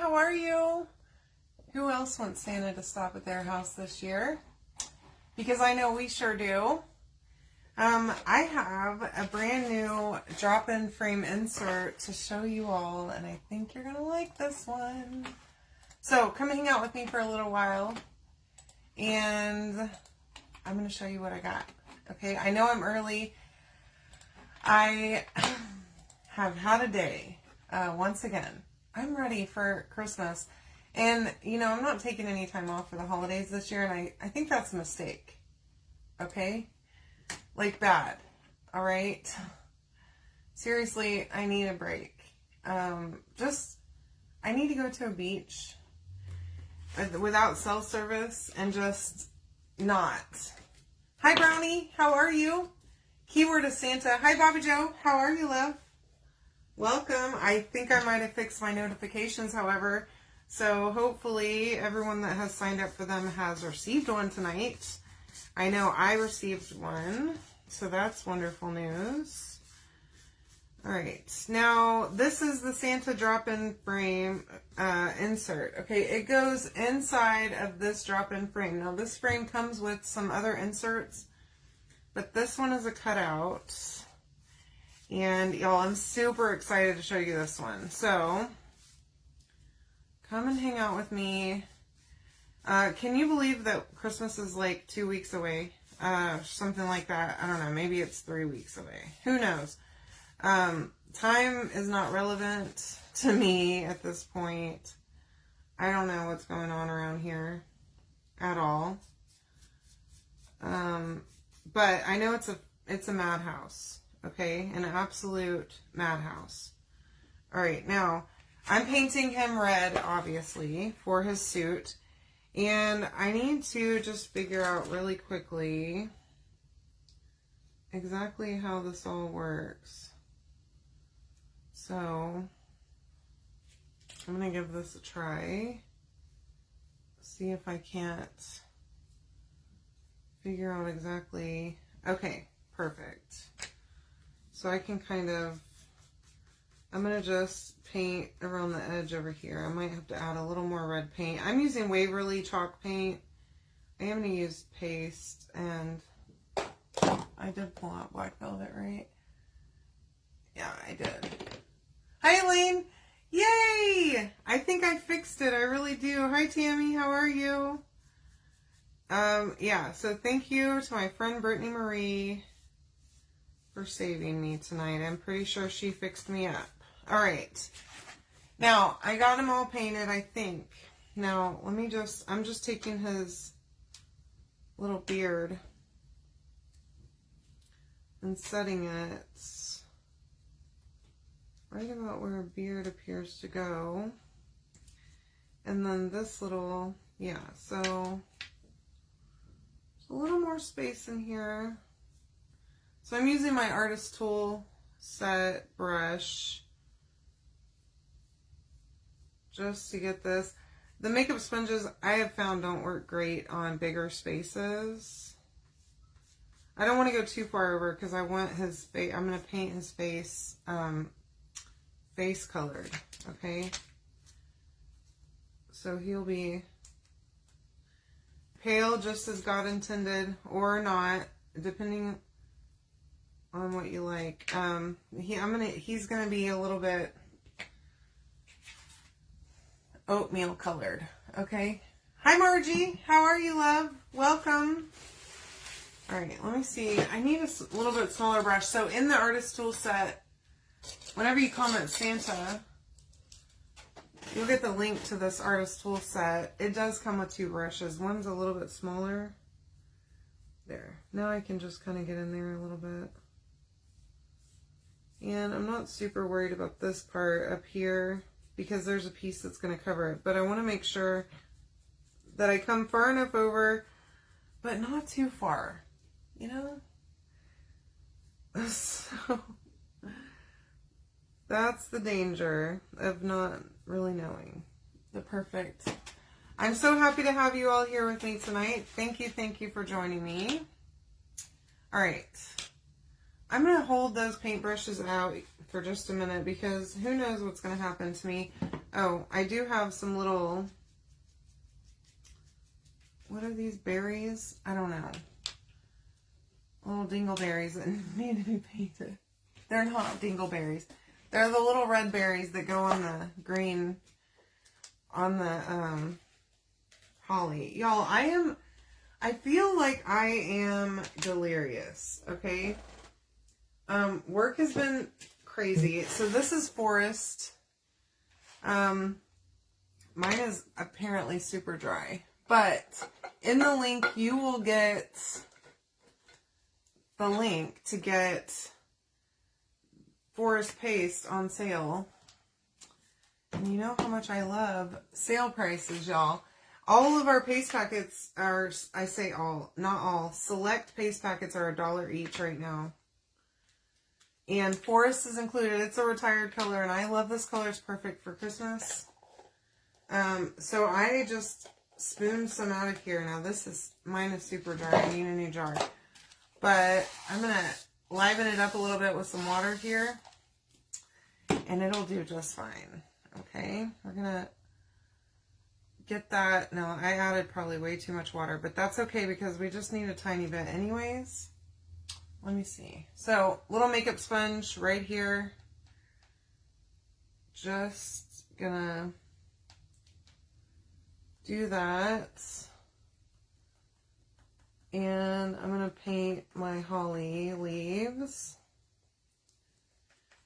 how are you? Who else wants Santa to stop at their house this year? Because I know we sure do. I have a brand new drop-in frame insert to show you all, and I think you're going to like this one. So come hang out with me for a little while, and I'm going to show you what I got. Okay, I know I'm early. I have had a day, once again. I'm ready for Christmas. And, you know, I'm not taking any time off for the holidays this year, and I think that's a mistake. Okay? Like, bad. Alright? Seriously, I need a break. I need to go to a beach without cell service and just not. Hi, Brownie. How are you? Keyword is Santa. Hi, Bobby Joe. How are you, love? Welcome. I think I might have fixed my notifications, however. So hopefully everyone that has signed up for them has received one tonight. I know I received one, so that's wonderful news. All right, now this is the Santa drop-in frame insert. Okay, it goes inside of this drop-in frame. Now this frame comes with some other inserts, but this one is a cutout. And y'all, I'm super excited to show you this one. So, come and hang out with me. Can you believe that Christmas is like 2 weeks away? Something like that. I don't know. Maybe it's 3 weeks away. Who knows? Time is not relevant to me at this point. I don't know what's going on around here at all. But I know it's a madhouse. Okay, an absolute madhouse. All right, now I'm painting him red, obviously, for his suit. And I need to just figure out really quickly exactly how this all works. So I'm going to give this a try. See if I can't figure out exactly. Okay, perfect. So I can kind of, I'm going to just paint around the edge over here. I might have to add a little more red paint. I'm using Waverly chalk paint. I am going to use paste, and I did pull out black velvet, right? Yeah, I did. Hi, Elaine. Yay! I think I fixed it. I really do. Hi, Tammy. How are you? Yeah, so thank you to my friend Brittany Marie for saving me tonight. I'm pretty sure she fixed me up. All right. Now, I got him all painted, I think. Now, I'm just taking his little beard and setting it right about where a beard appears to go. And then this little, yeah, so there's a little more space in here. So I'm using my artist tool set brush just to get this. The makeup sponges I have found don't work great on bigger spaces. I don't want to go too far over because I want his face. I'm going to paint his face face colored. Okay. So he'll be pale just as God intended, or not, depending on what you like. He's gonna be a little bit oatmeal colored. Okay. Hi, Margie. How are you, love? Welcome. All right. Let me see. I need a little bit smaller brush. So in the artist tool set, whenever you comment Santa, you'll get the link to this artist tool set. It does come with 2 brushes. One's a little bit smaller. There. Now I can just kind of get in there a little bit. And I'm not super worried about this part up here because there's a piece that's going to cover it. But I want to make sure that I come far enough over, but not too far, you know? So that's the danger of not really knowing the perfect. I'm so happy to have you all here with me tonight. Thank you for joining me. All right. I'm going to hold those paintbrushes out for just a minute because who knows what's going to happen to me. Oh, I do have some little, what are these berries? I don't know. Little dingleberries that need to be painted. They're not dingleberries. They're the little red berries that go on the green, on the holly. Y'all, I feel like I am delirious, okay? Work has been crazy. So this is Forest. Mine is apparently super dry. But in the link, you will get the link to get Forest Paste on sale. And you know how much I love sale prices, y'all. All of our paste packets are, I say all, not all, select paste packets are $1 each right now. And Forest is included. It's a retired color, and I love this color. It's perfect for Christmas. So I just spooned some out of here. Now mine is super dry. I need a new jar. But I'm going to liven it up a little bit with some water here. And it'll do just fine. Okay, we're going to get that. Now, I added probably way too much water, but that's okay because we just need a tiny bit anyways. Let me see. So, little makeup sponge right here. Just gonna do that. And I'm gonna paint my holly leaves.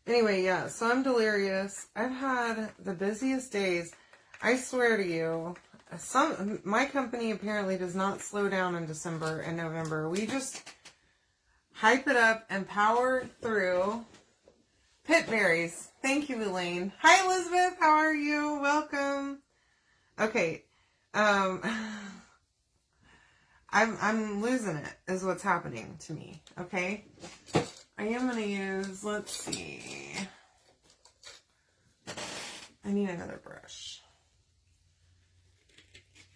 Anyway, yeah, so I'm delirious. I've had the busiest days. I swear to you, my company apparently does not slow down in December and November. We just hype it up and power through. Pit berries. Thank you, Elaine. Hi, Elizabeth. How are you? Welcome. Okay. I'm losing it is what's happening to me. Okay. I am going to use, let's see. I need another brush.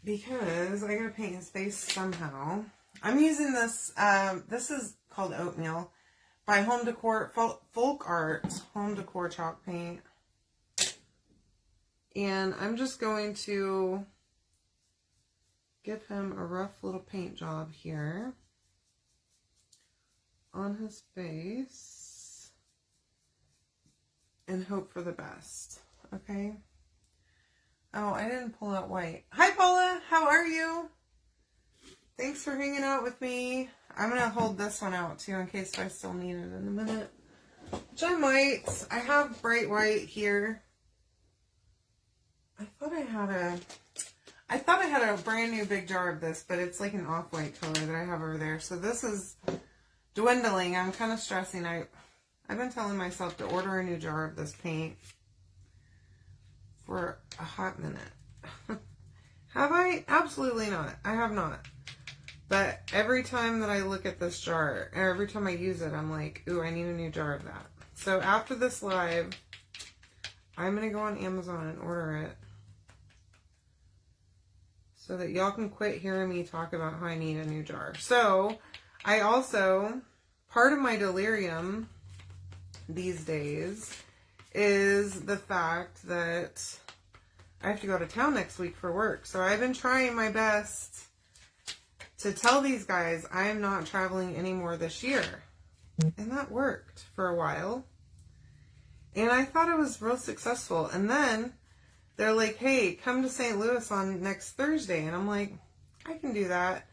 Because I got to paint his face somehow. I'm using this, this is called Oatmeal by Home Decor, Folk Art Home Decor Chalk Paint. And I'm just going to give him a rough little paint job here on his face and hope for the best. Okay. Oh, I didn't pull out white. Hi, Paula. How are you? Thanks for hanging out with me. I'm going to hold this one out, too, in case I still need it in a minute. Which I might. I have bright white here. I thought I had a brand new big jar of this, but it's like an off-white color that I have over there. So this is dwindling. I'm kind of stressing. I've been telling myself to order a new jar of this paint for a hot minute. Have I? Absolutely not. I have not. But every time that I look at this jar, or every time I use it, I'm like, ooh, I need a new jar of that. So after this live, I'm going to go on Amazon and order it. So that y'all can quit hearing me talk about how I need a new jar. So, I also, part of my delirium these days is the fact that I have to go to town next week for work. So I've been trying my best to tell these guys I am not traveling anymore this year. And that worked for a while. And I thought it was real successful. And then they're like, hey, come to St. Louis on next Thursday. And I'm like, I can do that.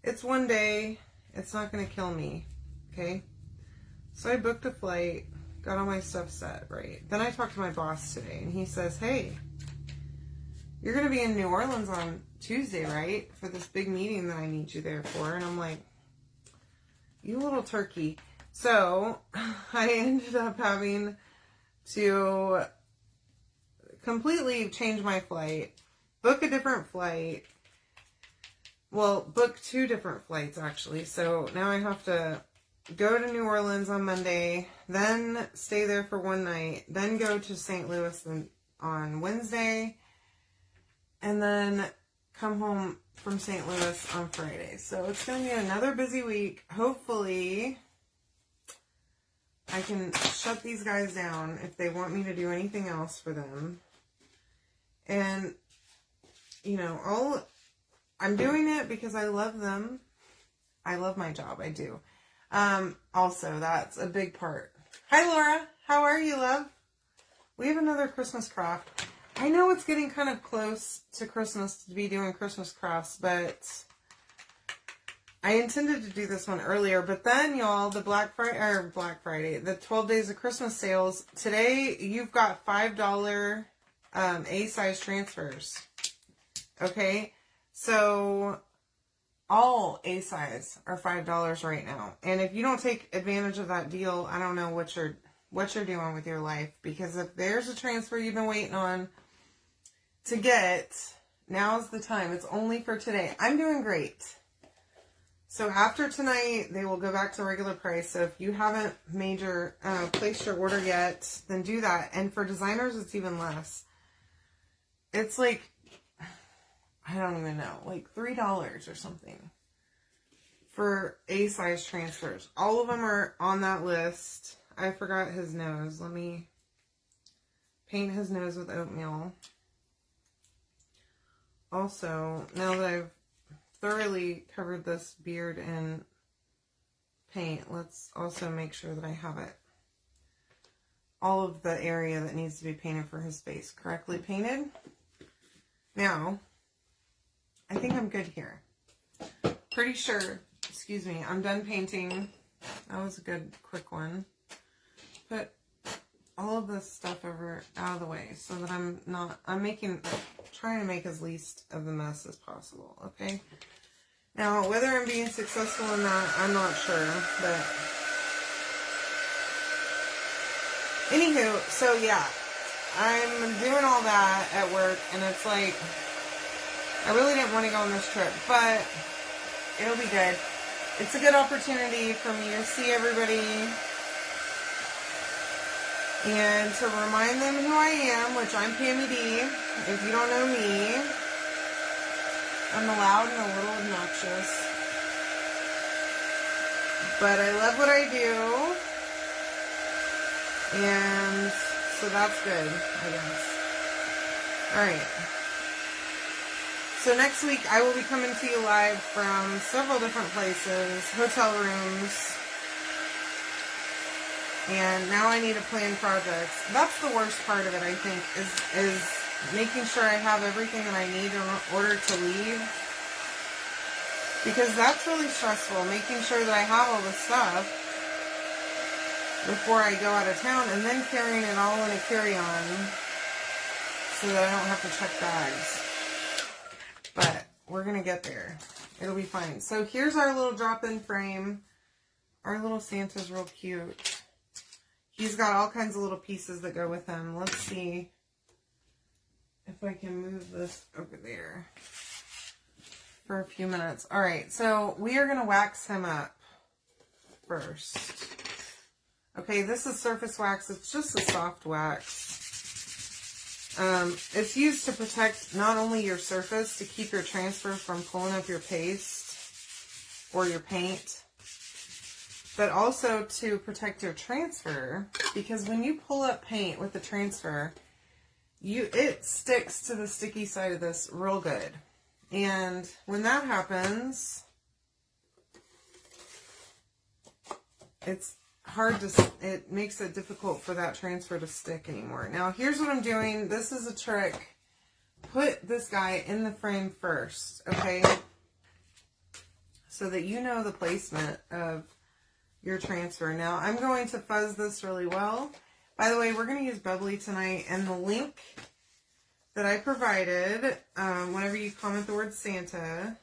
It's one day. It's not going to kill me. Okay? So I booked a flight, got all my stuff set, right? Then I talked to my boss today, and he says, hey, you're going to be in New Orleans on Tuesday, right? For this big meeting that I need you there for. And I'm like, you little turkey. So I ended up having to completely change my flight, book a different flight. Well, book 2 different flights, actually. So now I have to go to New Orleans on Monday, then stay there for one night, then go to St. Louis on Wednesday, and then come home from St. Louis on Friday. So it's going to be another busy week. Hopefully I can shut these guys down if they want me to do anything else for them. And, you know, I'm doing it because I love them. I love my job. I do. Also, that's a big part. Hi, Laura. How are you, love? We have another Christmas craft. I know it's getting kind of close to Christmas to be doing Christmas crafts, but I intended to do this one earlier. But then, y'all, the Black Friday, the 12 days of Christmas sales. Today, you've got $5 A-size transfers. Okay? So all A-size are $5 right now. And if you don't take advantage of that deal, I don't know what you're doing with your life. Because if there's a transfer you've been waiting on to get, now's the time. It's only for today. I'm doing great. So after tonight, they will go back to regular price. So if you haven't placed your order yet, then do that. And for designers, it's even less. It's like, I don't even know, like $3 or something for A-size transfers. All of them are on that list. I forgot his nose. Let me paint his nose with oatmeal. Also, now that I've thoroughly covered this beard in paint, let's also make sure that I have it. All of the area that needs to be painted for his face correctly painted. Now, I think I'm good here. Pretty sure, excuse me, I'm done painting. That was a good, quick one. Put all of this stuff out of the way so that I'm trying to make as least of the mess as possible, okay? Now, whether I'm being successful in that, I'm not sure, but anywho, so yeah, I'm doing all that at work, and it's like, I really didn't want to go on this trip, but it'll be good. It's a good opportunity for me to see everybody and to remind them who I am, which I'm Pammy D. If you don't know me, I'm loud and a little obnoxious, but I love what I do, and so that's good, I guess. Alright. So next week, I will be coming to you live from several different places, hotel rooms, and now I need to plan projects. That's the worst part of it, I think, is making sure I have everything that I need in order to leave. Because that's really stressful, making sure that I have all this stuff before I go out of town, and then carrying it all in a carry-on so that I don't have to check bags. But we're going to get there. It'll be fine. So here's our little drop-in frame. Our little Santa's real cute. He's got all kinds of little pieces that go with him. Let's see if I can move this over there for a few minutes. Alright, so we are going to wax him up first. Okay, this is surface wax. It's just a soft wax. It's used to protect not only your surface, to keep your transfer from pulling up your paste or your paint, but also to protect your transfer, because when you pull up paint with the transfer, it sticks to the sticky side of this real good. And when that happens, it makes it difficult for that transfer to stick anymore. Now, here's what I'm doing. This is a trick. Put this guy in the frame first, okay? So that you know the placement of your transfer. Now, I'm going to fuzz this really well. By the way, we're going to use Bubbly tonight, and the link that I provided, whenever you comment the word Santa,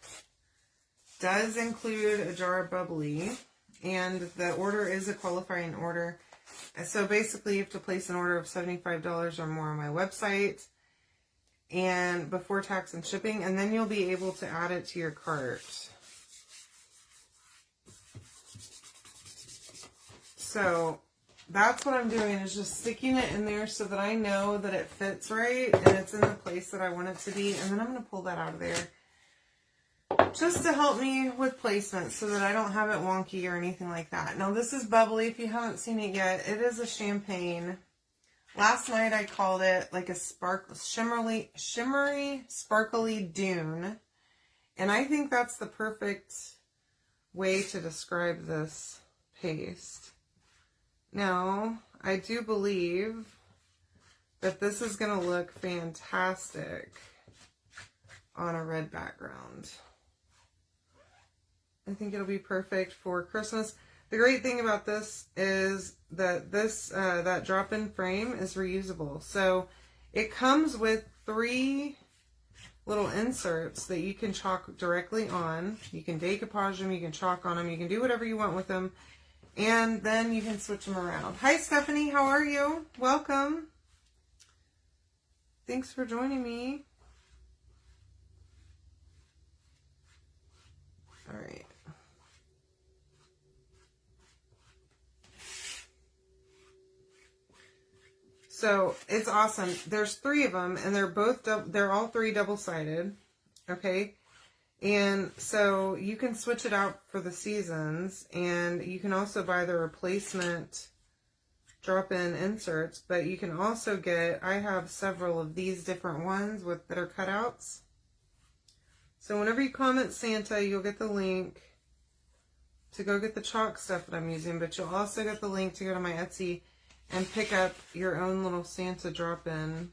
does include a jar of Bubbly. And the order is a qualifying order. So basically, you have to place an order of $75 or more on my website, and before tax and shipping, and then you'll be able to add it to your cart. So that's what I'm doing, is just sticking it in there so that I know that it fits right and it's in the place that I want it to be. And then I'm going to pull that out of there, just to help me with placement so that I don't have it wonky or anything like that. Now, this is Bubbly. If you haven't seen it yet, it is a champagne Last night I called it like a shimmery, sparkly dune. And I think that's the perfect way to describe this paste. Now, I do believe that this is going to look fantastic on a red background. I think it'll be perfect for Christmas. The great thing about this is that that drop-in frame is reusable. So it comes with 3 little inserts that you can chalk directly on. You can decoupage them, you can chalk on them, you can do whatever you want with them. And then you can switch them around. Hi, Stephanie. How are you? Welcome. Thanks for joining me. All right. So it's awesome. There's 3 of them, and they're all 3 double-sided. Okay. And so you can switch it out for the seasons, and you can also buy the replacement drop-in inserts, but you can also get, I have several of these different ones that are cutouts. So whenever you comment Santa, you'll get the link to go get the chalk stuff that I'm using, but you'll also get the link to go to my Etsy and pick up your own little Santa drop-in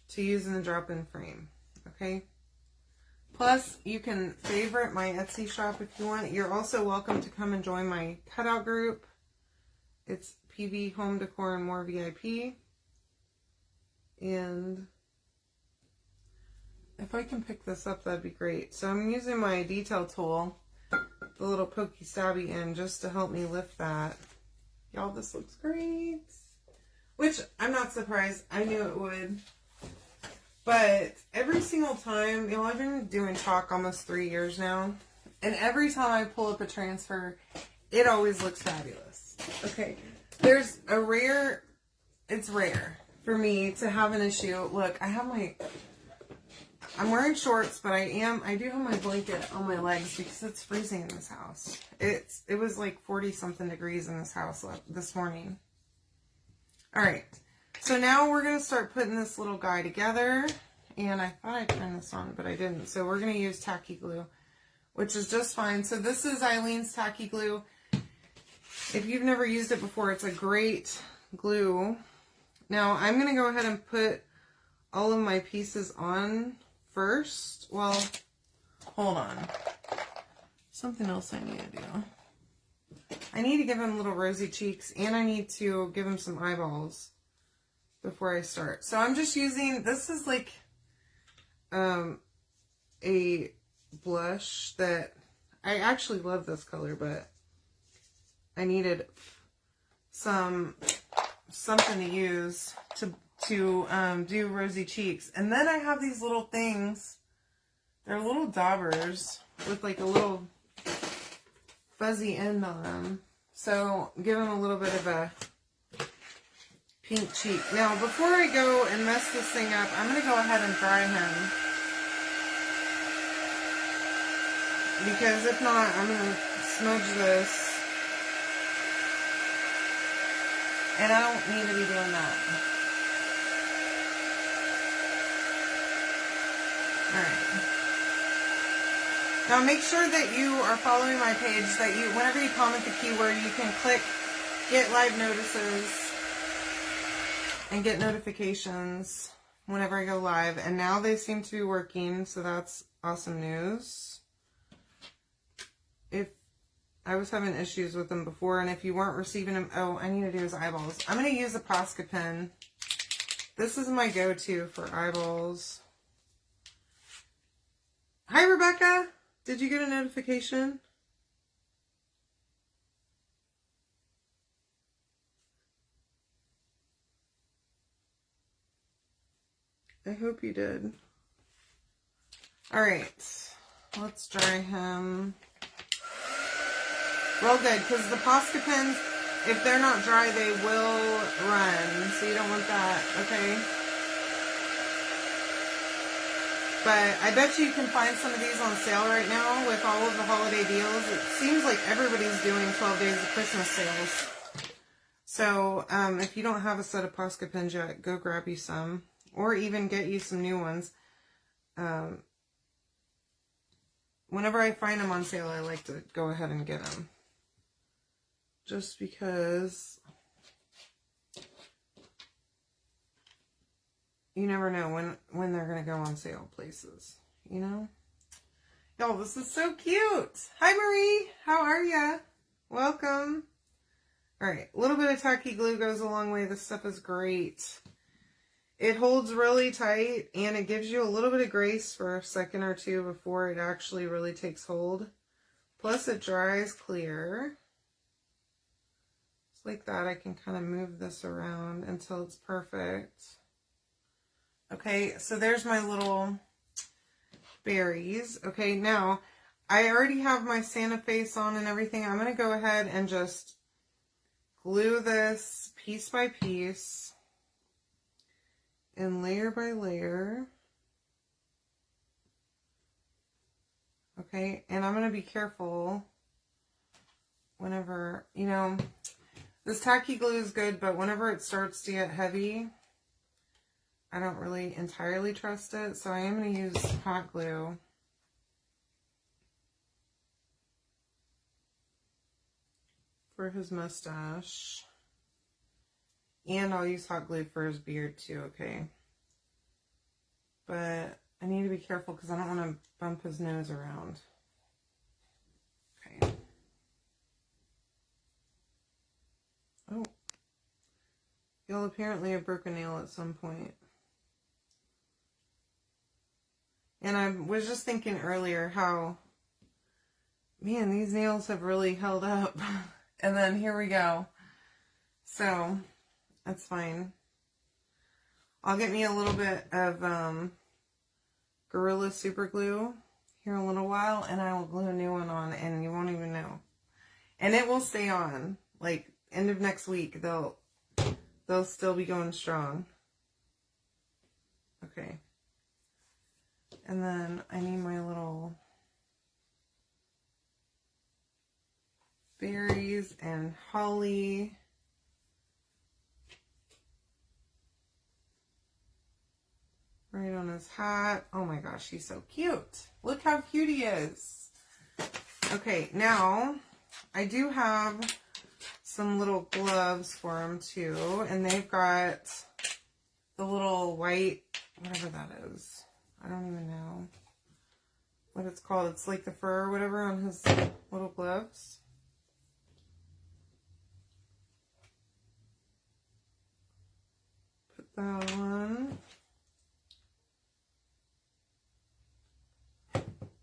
to use in the drop-in frame. Okay? Plus, you can favorite my Etsy shop if you want. You're also welcome to come and join my cutout group. It's PV Home Decor and More VIP. And if I can pick this up, that'd be great. So I'm using my detail tool, the little pokey stabby end, just to help me lift that. Y'all, this looks great. Which, I'm not surprised. I knew it would. But every single time, I've been doing chalk almost 3 years now. And every time I pull up a transfer, it always looks fabulous. Okay. There's a rare, it's rare for me to have an issue. Look, I'm wearing shorts, but I do have my blanket on my legs because it's freezing in this house. It was like 40 something degrees in this house this morning. All right. So now we're going to start putting this little guy together. And I thought I turned this on, but I didn't. So we're going to use tacky glue, which is just fine. So this is Eileen's tacky glue. If you've never used it before, it's a great glue. Now I'm going to go ahead and put all of my pieces on first. Well, hold on. Something else I need to do. I need to give him little rosy cheeks, and I need to give him some eyeballs before I start. So I'm just using, this is like a blush that I actually love this color, but I needed something to use to do rosy cheeks. And then I have these little things. They're little daubers with like a little fuzzy end on them. So give them a little bit of a pink cheek. Now, before I go and mess this thing up, I'm going to go ahead and dry him. Because if not, I'm going to smudge this. And I don't need to be doing that. Alright. Now make sure that you are following my page, that you, whenever you comment the keyword, you can click get live notices and get notifications whenever I go live. And now they seem to be working, so that's awesome news. If I was having issues with them before, and if you weren't receiving them, oh, I need to do his eyeballs. I'm going to use a Posca pen. This is my go-to for eyeballs. Hi, Rebecca. Did you get a notification? I hope you did. All right, let's dry him. Real good, because the Posca pens, if they're not dry, they will run. So you don't want that, okay? But I bet you can find some of these on sale right now with all of the holiday deals. It seems like everybody's doing 12 days of Christmas sales. So if you don't have a set of Posca pins yet, go grab you some, or even get you some new ones. Whenever I find them on sale, I like to go ahead and get them. Just because you never know when they're going to go on sale places, you know? Y'all, this is so cute. Hi, Marie. How are ya? Welcome. All right, a little bit of tacky glue goes a long way. This stuff is great. It holds really tight, and it gives you a little bit of grace for a second or two before it actually really takes hold. Plus, it dries clear. Just like that, I can kind of move this around until it's perfect. Okay, so there's my little berries. Okay, now, I already have my Santa face on and everything. I'm going to go ahead and just glue this piece by piece. And layer by layer. Okay, and I'm going to be careful whenever, you know, this tacky glue is good, but whenever it starts to get heavy, I don't really entirely trust it. So I am going to use hot glue. For his mustache. And I'll use hot glue for his beard too, okay? But I need to be careful because I don't want to bump his nose around. Okay. Oh. Y'all apparently have broken a nail at some point. And I was just thinking earlier how, man, these nails have really held up. And then here we go. So... that's fine. I'll get me a little bit of Gorilla Super Glue here in a little while, and I will glue a new one on, and you won't even know. And it will stay on. Like, end of next week, they'll still be going strong. Okay. And then I need my little berries and holly. Right on his hat. Oh my gosh, he's so cute. Look how cute he is. Okay, now I do have some little gloves for him too. And they've got the little white, whatever that is. I don't even know what it's called. It's like the fur or whatever on his little gloves. Put that on.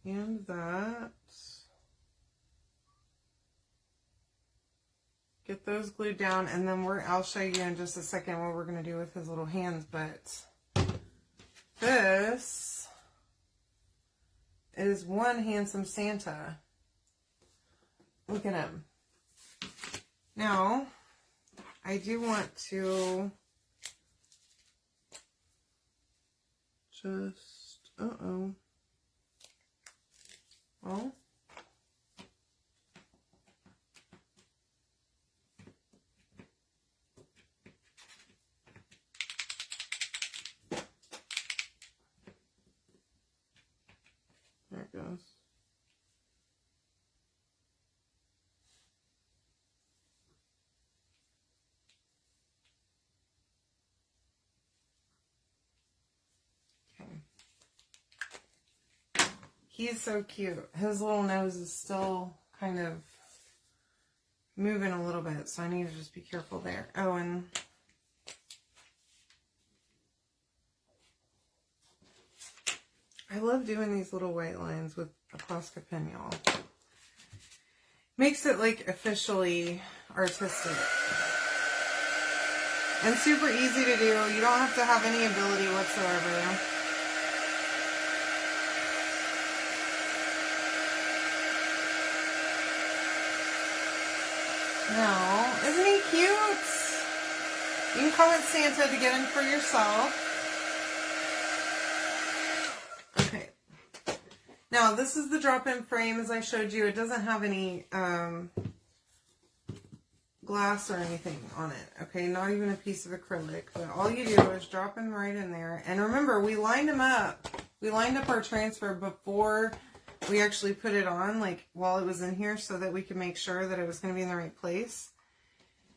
And that. Get those glued down, and then I'll show you in just a second what we're going to do with his little hands, but this is one handsome Santa. Look at him. Now, I do want to just, well, there it goes. Okay. He's so cute. His little nose is still kind of moving a little bit, so I need to just be careful there. Oh, and I love doing these little white lines with a Posca pen, y'all. Makes it like officially artistic. And super easy to do. You don't have to have any ability whatsoever. No, isn't he cute? You can call it Santa to get him for yourself. Okay. Now, this is the drop-in frame, as I showed you. It doesn't have any glass or anything on it, okay? Not even a piece of acrylic. But all you do is drop them right in there. And remember, we lined them up. We lined up our transfer before we actually put it on, like while it was in here, so that we could make sure that it was going to be in the right place.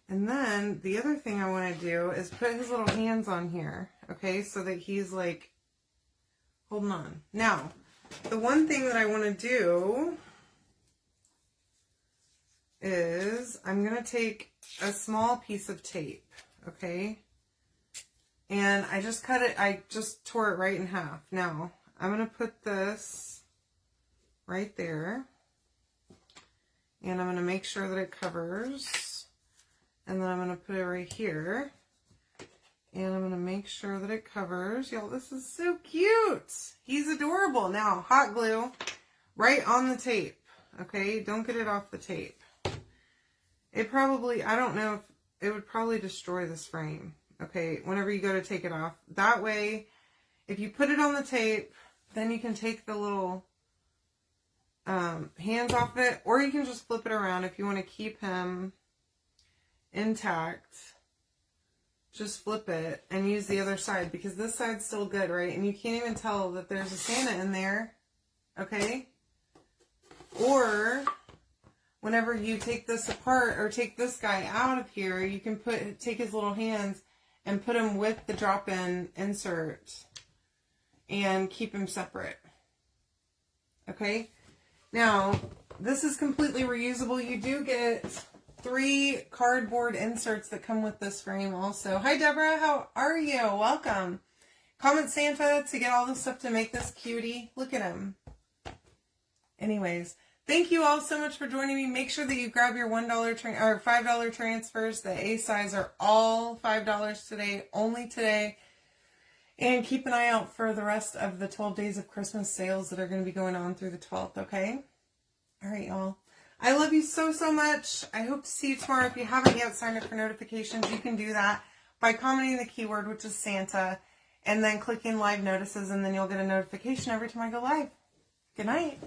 And then the other thing I want to do is put his little hands on here, okay? So that he's like holding on. Now, the one thing that I want to do is I'm going to take a small piece of tape, okay? And I just cut it, I just tore it right in half. Now, I'm going to put this right there. And I'm going to make sure that it covers. And then I'm going to put it right here. And I'm going to make sure that it covers. Y'all, this is so cute. He's adorable. Now, hot glue right on the tape. Okay, don't get it off the tape. It probably, I don't know if it would probably destroy this frame. Okay, whenever you go to take it off. That way, if you put it on the tape, then you can take the little hands off it. Or you can just flip it around if you want to keep him intact. Just flip it and use the other side, because this side's still good, right? And you can't even tell that there's a Santa in there, okay? Or whenever you take this apart or take this guy out of here, you can take his little hands and put him with the drop-in insert and keep him separate, okay? Now, this is completely reusable. You do get 3 cardboard inserts that come with this frame also. Hi, Deborah. How are you? Welcome. Comment Santa to get all the stuff to make this cutie. Look at him. Anyways, thank you all so much for joining me. Make sure that you grab your $1 or $5 transfers. The A size are all $5 today, only today. And keep an eye out for the rest of the 12 days of Christmas sales that are going to be going on through the 12th, okay? All right, y'all. I love you so, so much. I hope to see you tomorrow. If you haven't yet signed up for notifications, you can do that by commenting the keyword, which is Santa, and then clicking live notices, and then you'll get a notification every time I go live. Good night.